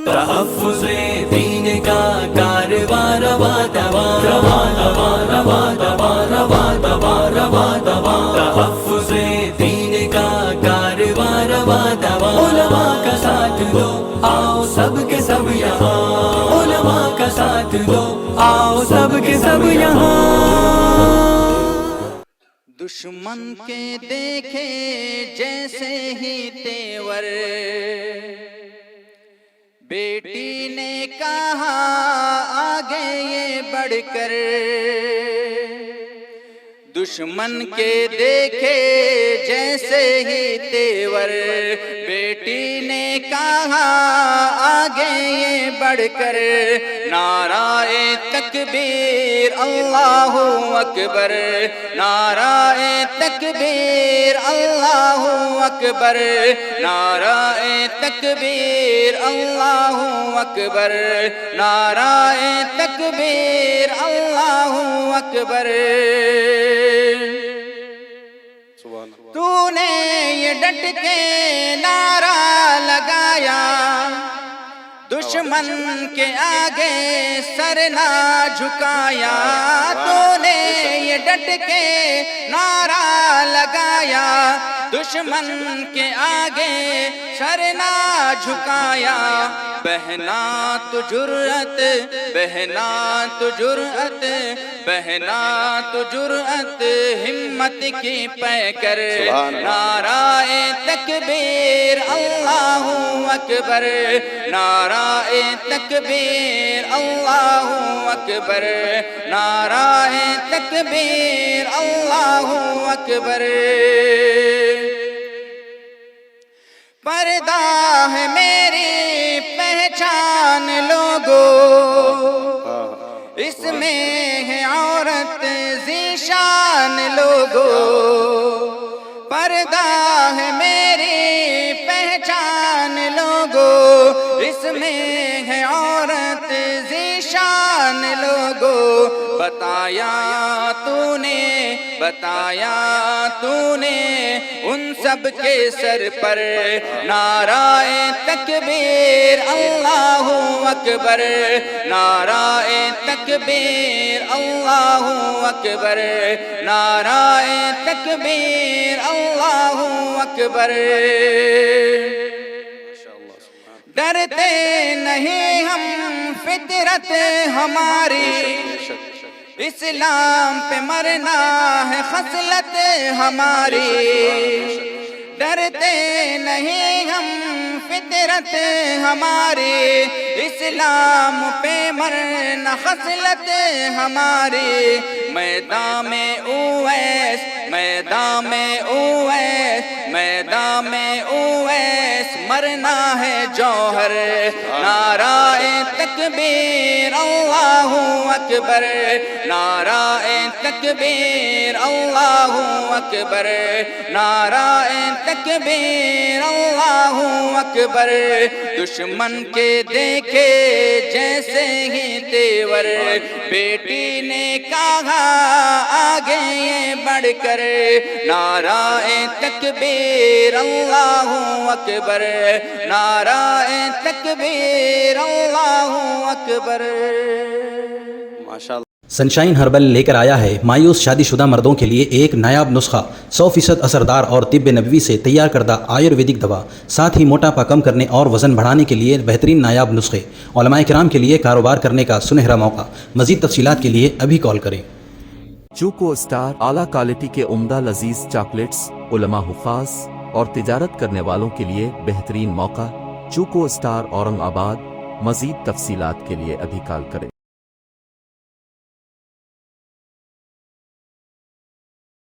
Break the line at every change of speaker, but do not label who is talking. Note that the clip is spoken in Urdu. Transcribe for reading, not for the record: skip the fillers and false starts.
تحفظ دین کا کارواں رواں رواں رواں رواں رواں رواں رواں رواں رواں رواں تحفظ دین کا کارواں رواں رواں علماء کا ساتھ دو آؤ سب کے سب یہاں علماء کا ساتھ دو آؤ سب کے سب یہاں
دشمن کے دیکھے جیسے ہی تیور بیٹی نے کہا آگے یہ بڑھ کر دشمن کے دیکھے جیسے ہی تیور بیٹی نے کہا آگے یہ بڑھ کر نعرہ تکبیر اللہ اکبر نعرہ تکبیر اللہ اکبر نعرہ تکبیر اللہ اکبر نعرہ تکبیر اللہ اکبر تو نے یہ ڈٹ کے نعرہ لگایا دشمن کے آگے سر نہ جھکایا تو نے یہ ڈٹ کے نعرہ لگایا دشمن کے آگے سر نہ جھکایا بہنا تو جرأت بہنا تو جرأت بہنا تو جرأت ہمت کی پیکر نعرہ تکبیر اللہ اکبر نعرہ تکبیر اللہ اکبر نعرہ تکبیر اللہ اکبر پردہ ہے میری پہچان لوگو اس میں ہے عورت ذیشان لوگو پردہ ہے میری پہچان لوگو اس میں ہے عورت ذیشان لوگو بتایا تو نے ان سب کے سر پر نعرہ تکبیر اللہ اکبر نعرہ تکبیر اللہ اکبر نعرہ تکبیر اللہ اکبر ڈرتے نہیں ہم فطرت ہماری اسلام پہ مرنا ہے خصلت ہماری ڈرتے نہیں ہم فطرت ہماری اسلام پہ مرنا خصلت ہماری میدان میں اویس میدان میں اویس میدان میں اویس مرنا ہے جوہر نعرہ تکبیر اللہ اکبر نعرہ تکبیر اللہ اکبر نعرہ تکبیر اللہ اکبر دشمن کے دیکھے جیسے ہی تیور بیٹی نے کہا آگے یہ بڑھ کر نعرہ تکبیر اللہ اکبر نعرہ تکبیر اللہ اکبر
ماشاءاللہ
سنشائن ہربل لے کر آیا ہے مایوس شادی شدہ مردوں کے لیے ایک نایاب نسخہ 100% اثردار اور طب نبوی سے تیار کردہ آیورویدک دوا ساتھ ہی موٹاپا کم کرنے اور وزن بڑھانے کے لیے بہترین نایاب نسخے علماء کرام کے لیے کاروبار کرنے کا سنہرا موقع مزید تفصیلات کے لیے ابھی کال کریں
چوکو اسٹار اعلیٰ کوالٹی کے عمدہ لذیذ چاکلیٹس علماء حفاظ اور تجارت کرنے والوں کے لیے بہترین موقع چوکو اسٹار اورنگ آباد مزید تفصیلات کے لیے ابھی کال کریں